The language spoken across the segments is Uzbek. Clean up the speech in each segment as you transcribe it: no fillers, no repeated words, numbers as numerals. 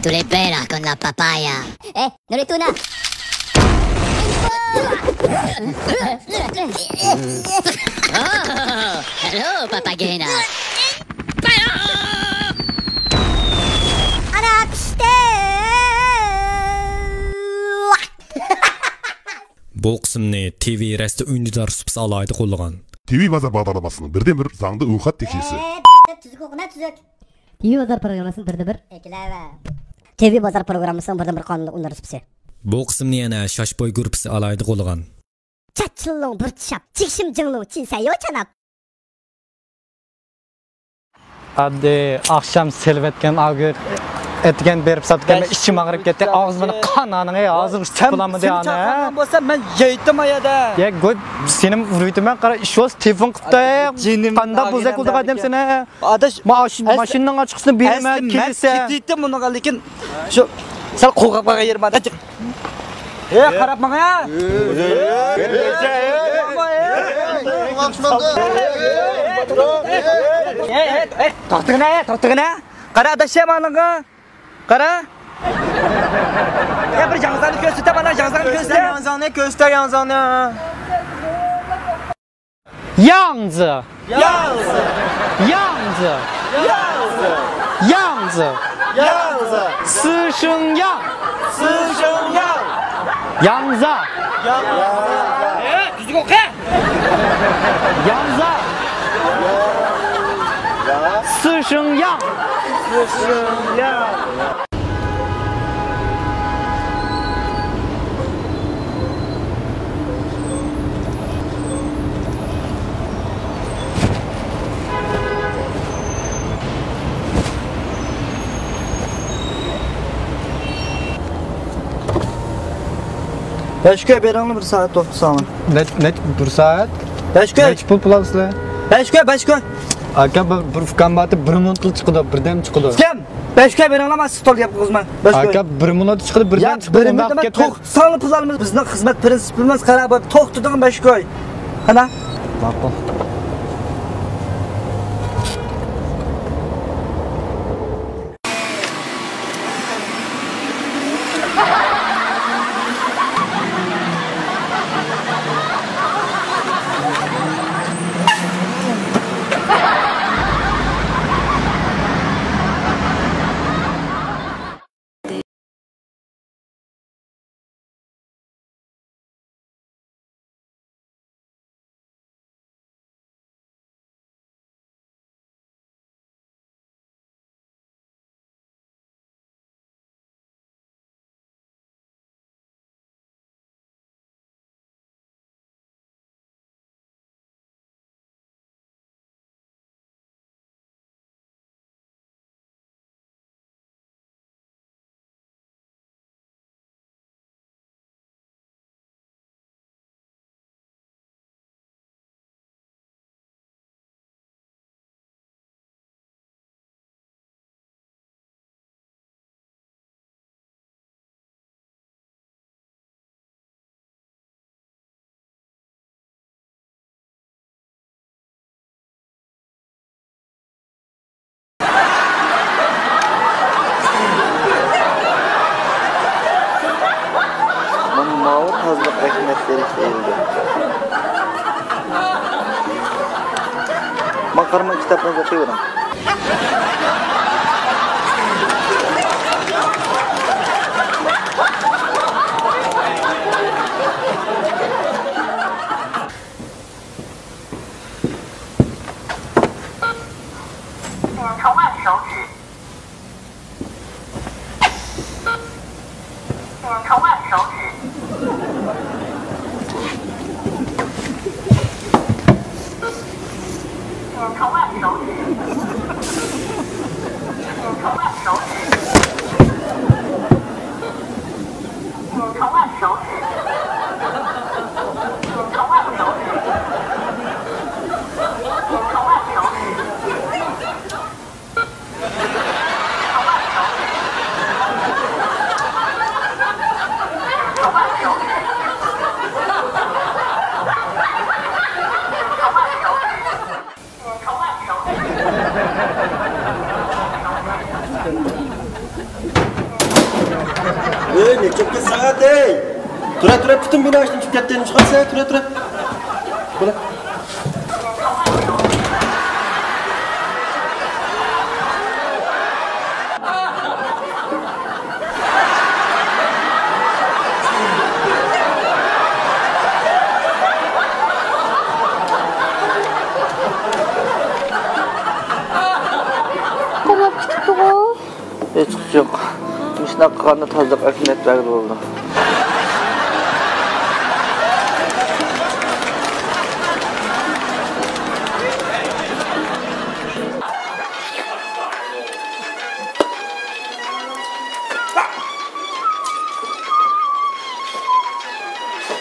Tu le pelas con la papaya. No eres tú nada. Oh, hello, papagena. Bu qismni TV Resti Ündidar Supsi alayda qo'llagan. TV Bazar бағдарламасының бірден бір заңды ұйқат текшесі. Tuzuk okuna tuzuk. TV Bazar programmasının birde bir. TV Bazar programmasının birden bir qonunluq undarsıpsı. Bu qismni yana Shashboy gruppasi alayda qo'llagan. Çatçılığın bir çap, çikşim cığılığın çinsen yo çanap. Addi akşam selvetken ağır etken berip satgan içim ağrıp ketdi. Ağzımni qananın hozir chiqib bo'lamidi ana. Sen chaqirgan bo'lsam men yeydim ayada. Ya go'y senim uruytiman qara ishos telefon qildi. Qanda bo'lsak qildi qadam seni. Adash mashinaning ochiqsini berma kelsa. Ketdim bunga lekin shu sal qo'rqib qolgan yerim ada. Qarab menga. To'xtagina. Qara adashim menga. Qara. Ya bir janzani ko'rsata mana janzani ko'rsata. Yangzi. Sışıngyang. Yangza. Düzgün oku. Yangza. Sışıngyang. Beşköy beranlı bir saat toptu sana. Ne bir saat? Beşköy. Kaç pul bulasızlar? Beşköy. Aka bir fukambatı 1 minutlik chiqdi, birden chiqdi. Kim? Beşköy beranlama stol yap qizman. Aka 1 minut chiqdi, birden chiqdi. Bir minut to'xtsanli pullarimiz bizning xizmat prinsipimiz qarab to'xtadigan Beşköy. Qana? Ma'qul. Hazırlık ekmekleri verildi. Makarna kitaplarını okuyorum. Necha soat ey? Tura, butun bino ishni chiqib ketganini chiqarsa, tura. Bo'la. Hech yo'q. Shunaqa qilganda tozaliq ahamiyatli bo'ldi.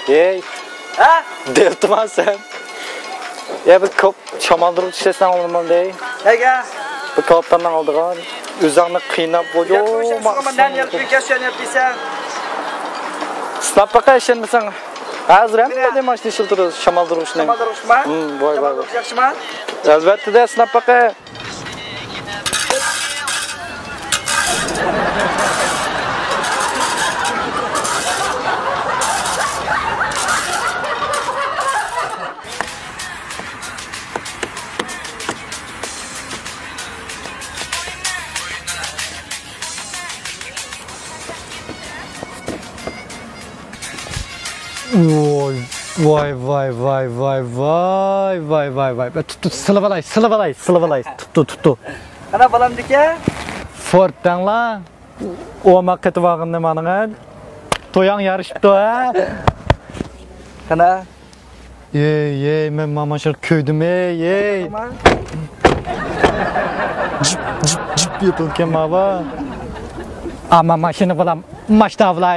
Ey, Ha? deltman sen. Ya bir kop şamaldırıp işlesen olmam dey. Nega? Bir koptandan aldığın. Özünü qiynab qo'ydi. Mendan yelpikasyon yapsan. Snap baqa ishonmasang, hozir ham bunday mashina ishlatiriz, shamoldirishni. Shamoldirishmi? Voy. Yaxshimi? Albatta, snap baqa. Voy. Tut, sılavalay. Tuttu. Ana balamdiki? Fortdanla. Oma ketibag'inni menga. To'yang yarishibdi ha. Kana? Ey, men mamashir ko'ydim ey. Jip yapılken mava. Ama maşını bulam. Maştavla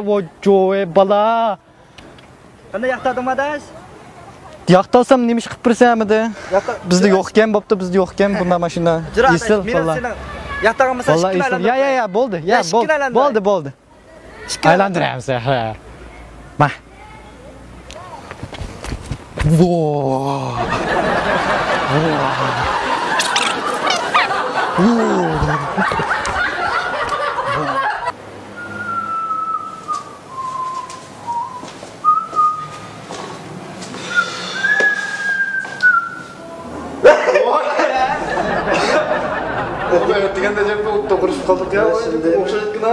vojoy bala. Kana yaqtadingmi adash? Yaqtasam nima ish qilib birsamidi? Bizda yo'q ekan, bo'pti, bizda yo'q ekan bunday mashina. Esil vallahi. Yaqtag'imsa vallahi esil. Ya, bo'ldi. Bo'ldi. Aylantiramiz. Ha. Ma. Degende cep to'g'rishib qoldik ya. O'xshayotgina.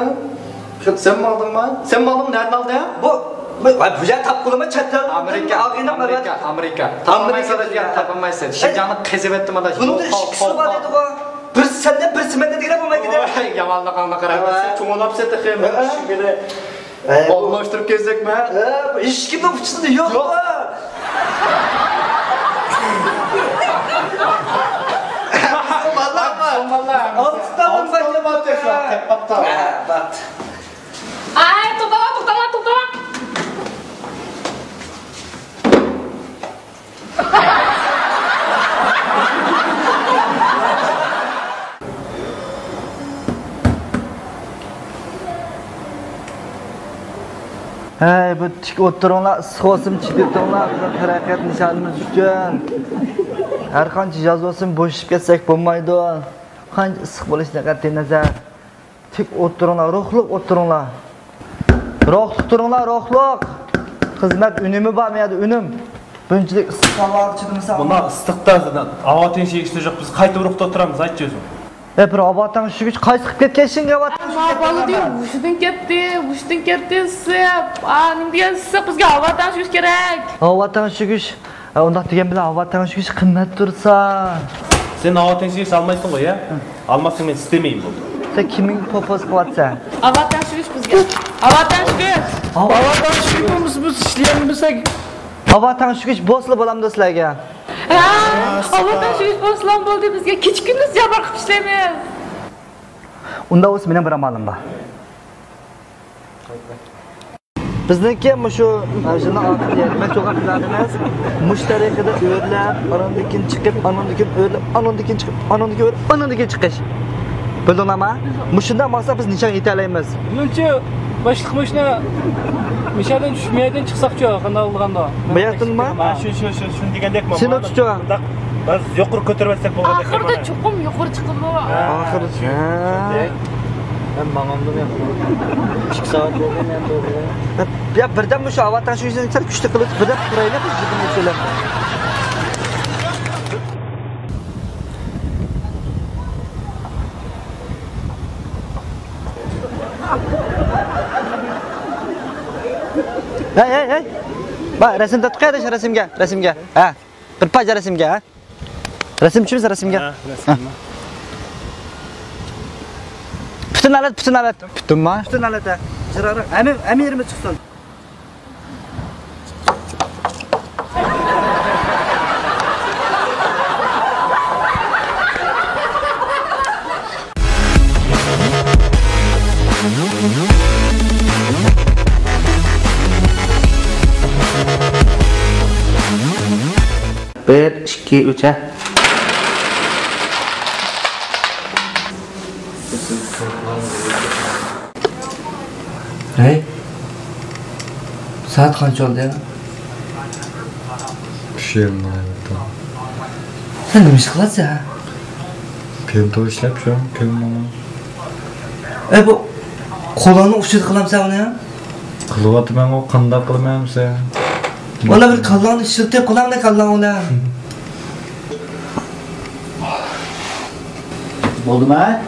Sen mi aldın mı? Sen mi aldın? Nereden aldın ya? Bu yer tapqulama chatdan. Amerika. Tanımaysa da diyen tapılmaysa. Şinjanı kezip ettim adaş. Bunun da işkisi var dedi bu. Bir senden birisi mende değil ama gider. Yamanlık alma karar versin. Çoğunlap sete kıyım. Şimdi olmaştırıp gezecek mi? İş gibi uçsun yok bu. Vallahi. Altından bakayım batıyor. Bat. Ay, to'xtama. Hey, bu tik o'tiringlar, issiqosim chidibdinglar, bizning taraqqiyot nishonimiz uchun. Har qancha yozilsin bo'shib ketsak bo'lmaydi. Qancha issiq bo'lishiga qat'iy nazar. Tik o'tiringlar, ruhliq o'tiringlar. Ruhliq turinglar, ruhliq. Xizmat unumi bormaydi, unum. Bunchalik issiqlar chidimsa. Bunlar issiqda havo tinchlig'i yo'q, biz qayta ruhda o'tiramiz, aytchi o'zing. Bir obatan şu güç qaysi qilib ketgan senga obatan? Bola deyim, bushdan ketdi, sip. Nim degan issiq bizga obatan shu kerak. Obatan şu güç. Undaq degan bilan obatan şu güç qimmat tursa. Sen havo tinchlig'i salmaysan-ku ya? Almasang men istamayman bo'ldi. Sen kimning propos qilyapsan? Obatan shu bizga. Obatan shu Biz işleyen bilsek. Obatan şu güç bosli bo'lam do'stlarga. Obatan shu boslan bo'ldi bizga. Kech-kunduz jabr qilib ishlaymiz. Unda o'z mening bir amalim bor. Bizniki shu mavjini orqali nima to'g'riladimiz? Mushtarikida o'rlab, anondikin chiqib, anondikin o'rlab, anondikin chiqib, anondikin o'rlab, anondikin chiqish. Bildingmi? Mushunda maqsad biz nishon yetalaymiz. Buncha boshliq mashina mishadan tushmaydan chiqsaqchi qanday bo'lganda? Bayatdingmi? Shuni degandekman. Sen o'tchi. Biz yuqori ko'tarib olsak bo'lganda. Oxirida cho'qim yuqori chiqib. Oxirida. Ben mağamdım ya. 2 saat oldu ben doğru. Ya birden bu şu avatan şu yüzden yeter güçlü kılıç birden burayla biz ciddi söyler. Hey. Bak resimde tıkaydı resimge. Ha. Bir parça resimge ha. Resimçimiz resimge. Ha, resim. Bütün alet. Bütün mi? Bütün alet ha. Zırarı. Emirimi çıksın. Bir, iki, üç ha. Hey. Saat kaç oldu ya? Pişirim Sen ne iş kılasın ya? Pinto işlep şu an köyüm ama. Bu kolonu uçudu kılam sen onu ya? Kılıvatı ben o kanda kılmayayım sen. Ona bir kallanı ışıltı kılam ne kallan ona? Oldu mu ha?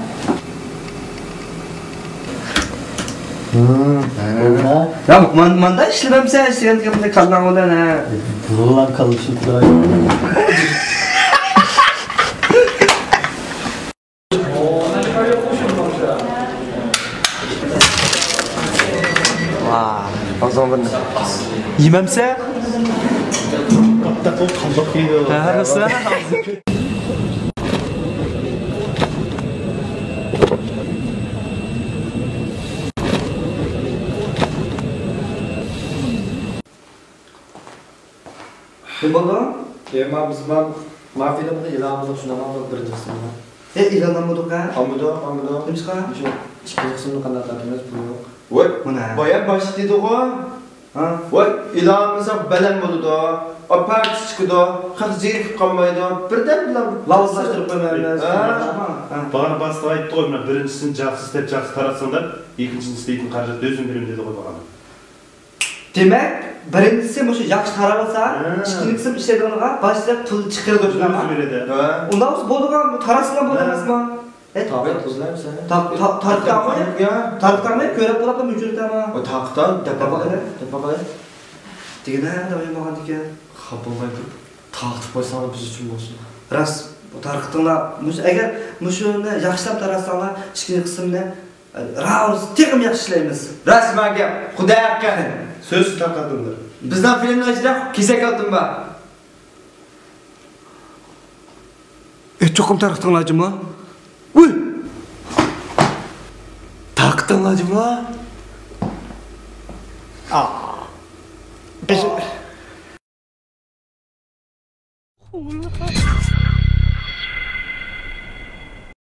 Ya manda işlemem sen isteyen kallan ona ne? Buralar kalışıklar. O zaman ben yememse? Hatta o kaldık yiyor. Ha nasıl? Ne oldu? Kema biz ben mafiyada burada ilanımızda şundan aldık birinci kısmında. İlanlamadık ha? Ambudo. Neymiş ha? Şu ikinci kısmını kanatlarımız bu yok. Vay, Bu ne? bayağı basit dedi o. Ha? Vay, ilanımıza belen buldu o. O parkı çıkıdı o. Hızcıyık kalmaydı o. Birden bilen. Lavuzlaştırıp koymayabiliriz. Bana bastı ayıp koyma. Birincisini жақсы istep жақсы tarasınlar. İkincisini isteyip karşılık özüm birim dedi koy bana. Demek birincisi bu şu yaxşı taralasa, ikincisi işledi onağa, başta pul çıkırdı Özüm veredi. Onda olsa boldugan bu tarasından boldu emasmi? Tabii tuzlar mı sen? Tarıktan mı? Tarıktan mı? Körep bulapla mücürükte ama. O taktan Depakaya. Degene da uyumagan diken. Kapılmay bir tahtı koysana biz için olsun. Ras, bu tarıktanla, eğer muşunu yaxşılap tarassanlar, ikinci kısımını raus tegim yaxshilaymiz. Rasma gap. Xudo haqqi. Söz tarqatılır. Bizdan filmni ichida kesak oldim ba. Çokum tarıktan acımı. Uy! Tarqatdan acımı? Biz